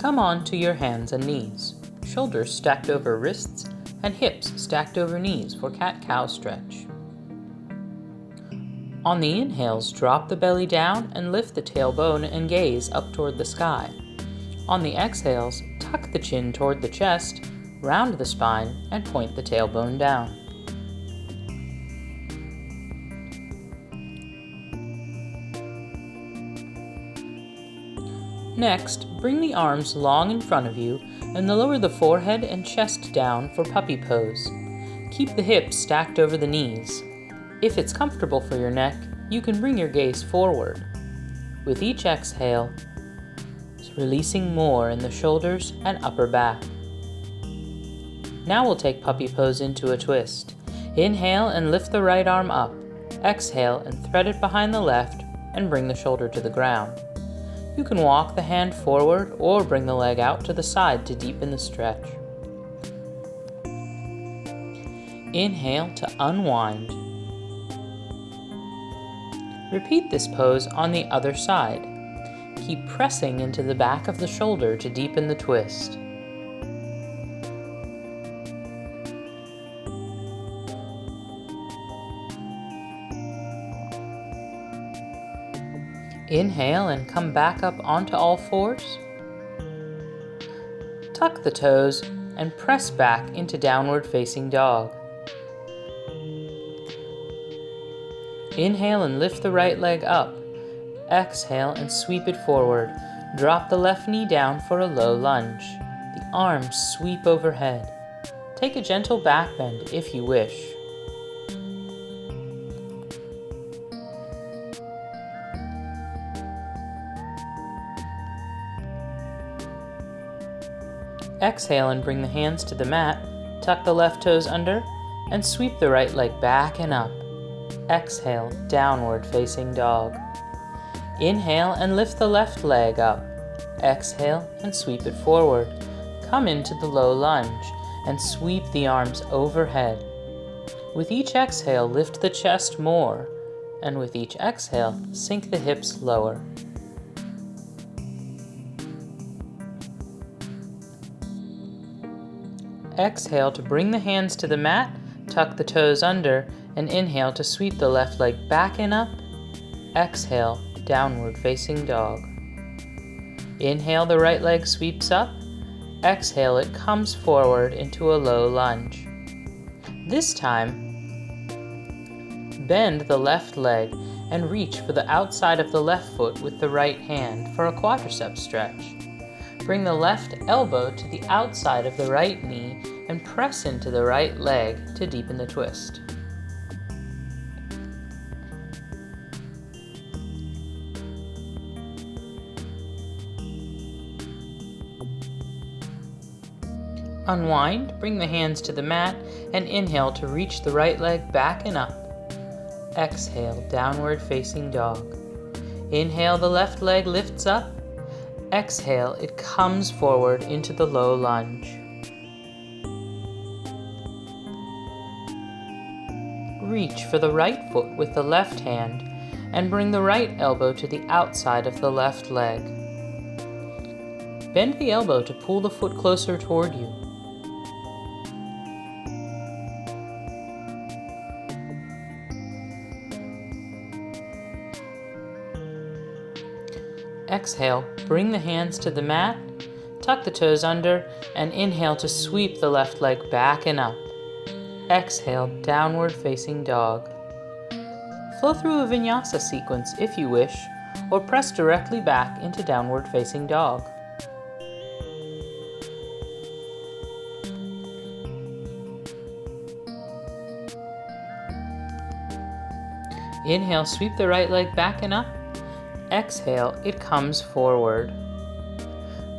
Come on to your hands and knees, shoulders stacked over wrists, and hips stacked over knees for cat-cow stretch. On the inhales, drop the belly down and lift the tailbone and gaze up toward the sky. On the exhales, tuck the chin toward the chest, round the spine, and point the tailbone down. Next, bring the arms long in front of you and lower the forehead and chest down for puppy pose. Keep the hips stacked over the knees. If it's comfortable for your neck, you can bring your gaze forward. With each exhale, releasing more in the shoulders and upper back. Now we'll take puppy pose into a twist. Inhale and lift the right arm up. Exhale and thread it behind the left and bring the shoulder to the ground. You can walk the hand forward or bring the leg out to the side to deepen the stretch. Inhale to unwind. Repeat this pose on the other side. Keep pressing into the back of the shoulder to deepen the twist. Inhale and come back up onto all fours. Tuck the toes and press back into downward facing dog. Inhale and lift the right leg up. Exhale and sweep it forward. Drop the left knee down for a low lunge. The arms sweep overhead. Take a gentle back bend if you wish. Exhale and bring the hands to the mat. Tuck the left toes under and sweep the right leg back and up. Exhale, downward facing dog. Inhale and lift the left leg up. Exhale and sweep it forward. Come into the low lunge and sweep the arms overhead. With each exhale, lift the chest more, and with each exhale, sink the hips lower. Exhale to bring the hands to the mat, tuck the toes under, and inhale to sweep the left leg back and up. Exhale, downward facing dog. Inhale, the right leg sweeps up. Exhale, it comes forward into a low lunge. This time, bend the left leg and reach for the outside of the left foot with the right hand for a quadricep stretch. Bring the left elbow to the outside of the right knee and press into the right leg to deepen the twist. Unwind, bring the hands to the mat, and inhale to reach the right leg back and up. Exhale, downward facing dog. Inhale, the left leg lifts up. Exhale, it comes forward into the low lunge. Reach for the right foot with the left hand and bring the right elbow to the outside of the left leg. Bend the elbow to pull the foot closer toward you. Exhale, bring the hands to the mat, tuck the toes under, and inhale to sweep the left leg back and up. Exhale, downward facing dog. Flow through a vinyasa sequence if you wish, or press directly back into downward facing dog. Inhale, sweep the right leg back and up. Exhale, it comes forward.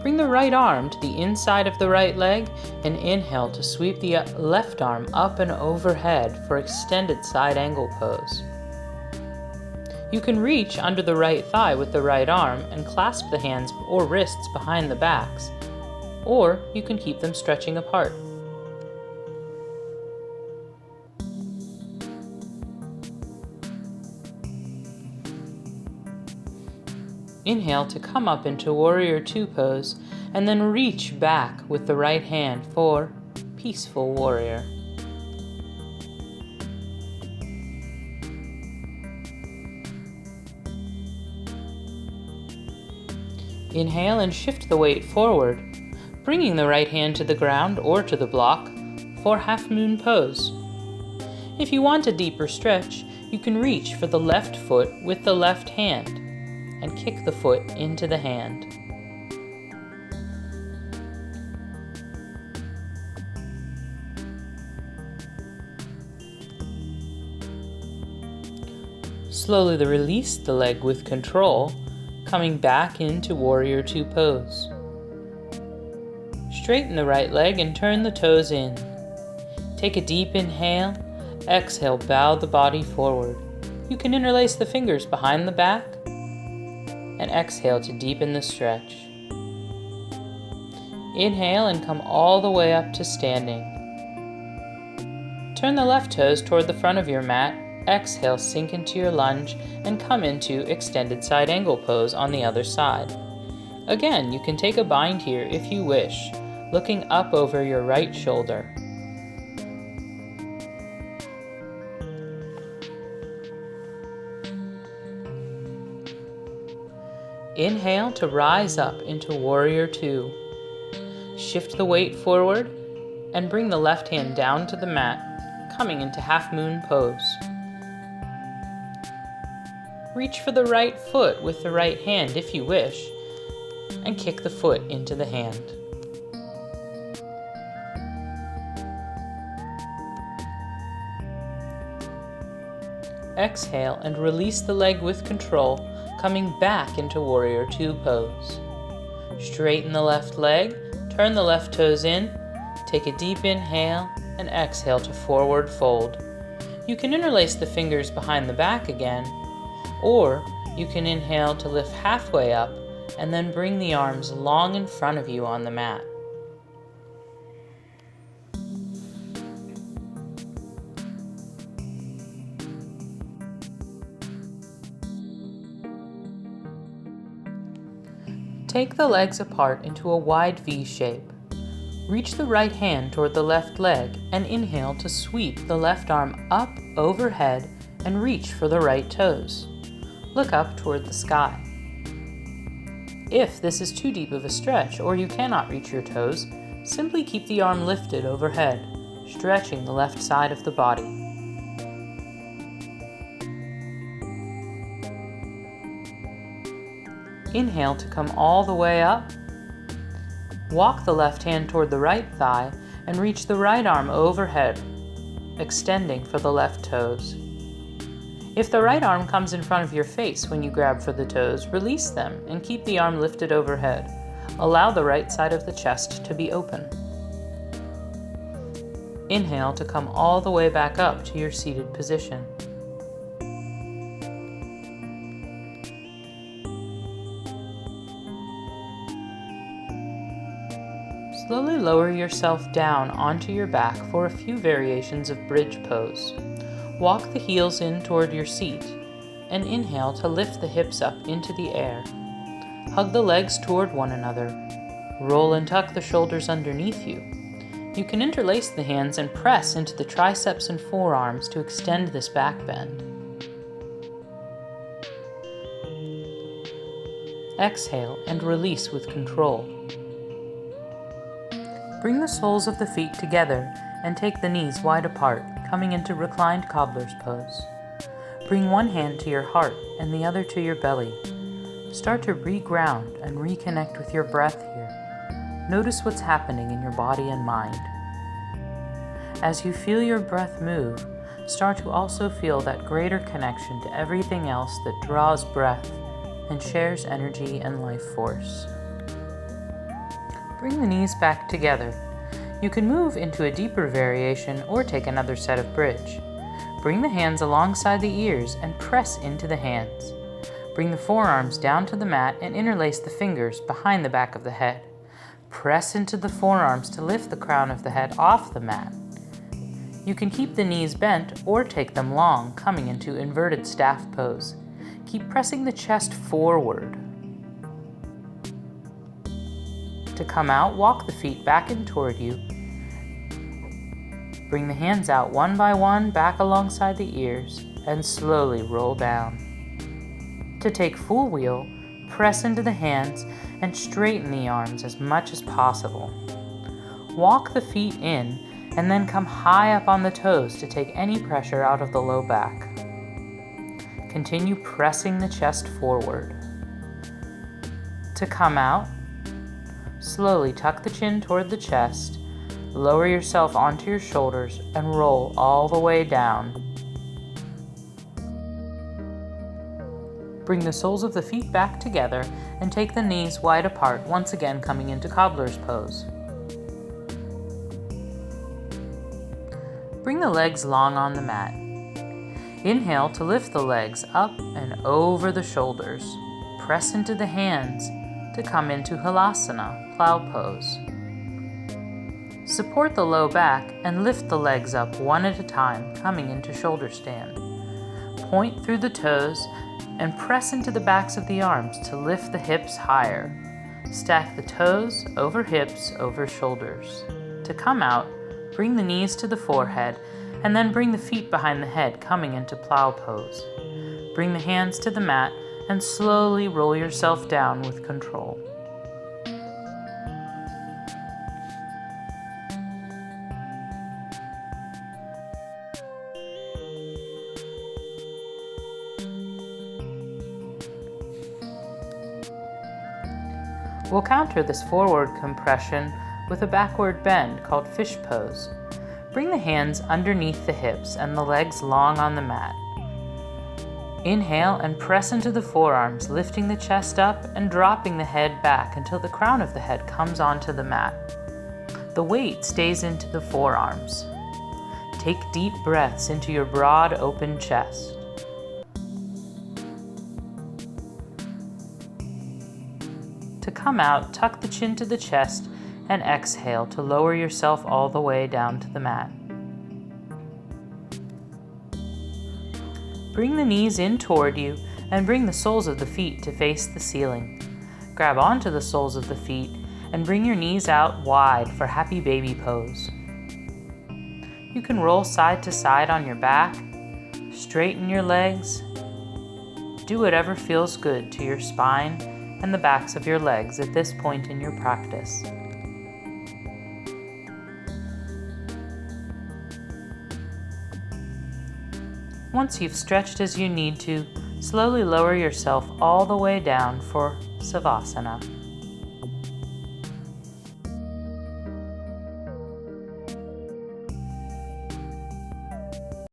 Bring the right arm to the inside of the right leg and inhale to sweep the left arm up and overhead for extended side angle pose. You can reach under the right thigh with the right arm and clasp the hands or wrists behind the backs, or you can keep them stretching apart. Inhale to come up into Warrior Two pose and then reach back with the right hand for Peaceful Warrior. Inhale and shift the weight forward, bringing the right hand to the ground or to the block for Half Moon Pose. If you want a deeper stretch, you can reach for the left foot with the left hand and kick the foot into the hand. Slowly release the leg with control, coming back into Warrior Two pose. Straighten the right leg and turn the toes in. Take a deep inhale, exhale, bow the body forward. You can interlace the fingers behind the back and exhale to deepen the stretch. Inhale and come all the way up to standing. Turn the left toes toward the front of your mat. Exhale, sink into your lunge and come into extended side angle pose on the other side. Again, you can take a bind here if you wish, looking up over your right shoulder. Inhale to rise up into Warrior Two. Shift the weight forward and bring the left hand down to the mat, coming into Half Moon Pose. Reach for the right foot with the right hand if you wish, and kick the foot into the hand. Exhale and release the leg with control, coming back into Warrior Two pose. Straighten the left leg, turn the left toes in, take a deep inhale, and exhale to forward fold. You can interlace the fingers behind the back again, or you can inhale to lift halfway up and then bring the arms long in front of you on the mat. Take the legs apart into a wide V shape. Reach the right hand toward the left leg and inhale to sweep the left arm up overhead and reach for the right toes. Look up toward the sky. If this is too deep of a stretch or you cannot reach your toes, simply keep the arm lifted overhead, stretching the left side of the body. Inhale to come all the way up. Walk the left hand toward the right thigh and reach the right arm overhead, extending for the left toes. If the right arm comes in front of your face when you grab for the toes, release them and keep the arm lifted overhead. Allow the right side of the chest to be open. Inhale to come all the way back up to your seated position. Slowly lower yourself down onto your back for a few variations of bridge pose. Walk the heels in toward your seat and inhale to lift the hips up into the air. Hug the legs toward one another. Roll and tuck the shoulders underneath you. You can interlace the hands and press into the triceps and forearms to extend this back bend. Exhale and release with control. Bring the soles of the feet together and take the knees wide apart, coming into reclined cobbler's pose. Bring one hand to your heart and the other to your belly. Start to reground and reconnect with your breath here. Notice what's happening in your body and mind. As you feel your breath move, start to also feel that greater connection to everything else that draws breath and shares energy and life force. Bring the knees back together. You can move into a deeper variation or take another set of bridge. Bring the hands alongside the ears and press into the hands. Bring the forearms down to the mat and interlace the fingers behind the back of the head. Press into the forearms to lift the crown of the head off the mat. You can keep the knees bent or take them long, coming into inverted staff pose. Keep pressing the chest forward. To come out, walk the feet back in toward you. Bring the hands out one by one back alongside the ears and slowly roll down. To take full wheel, press into the hands and straighten the arms as much as possible. Walk the feet in and then come high up on the toes to take any pressure out of the low back. Continue pressing the chest forward. To come out, slowly tuck the chin toward the chest, lower yourself onto your shoulders, and roll all the way down. Bring the soles of the feet back together and take the knees wide apart, once again coming into cobbler's pose. Bring the legs long on the mat. Inhale to lift the legs up and over the shoulders. Press into the hands to come into halasana, plow pose. Support the low back and lift the legs up one at a time, coming into shoulder stand. Point through the toes and press into the backs of the arms to lift the hips higher. Stack the toes over hips over shoulders. To come out, bring the knees to the forehead and then bring the feet behind the head, coming into plow pose. Bring the hands to the mat and slowly roll yourself down with control. We'll counter this forward compression with a backward bend called fish pose. Bring the hands underneath the hips and the legs long on the mat. Inhale and press into the forearms, lifting the chest up and dropping the head back until the crown of the head comes onto the mat. The weight stays into the forearms. Take deep breaths into your broad, open chest. To come out, tuck the chin to the chest and exhale to lower yourself all the way down to the mat. Bring the knees in toward you and bring the soles of the feet to face the ceiling. Grab onto the soles of the feet and bring your knees out wide for happy baby pose. You can roll side to side on your back, straighten your legs, do whatever feels good to your spine and the backs of your legs at this point in your practice. Once you've stretched as you need to, slowly lower yourself all the way down for Savasana.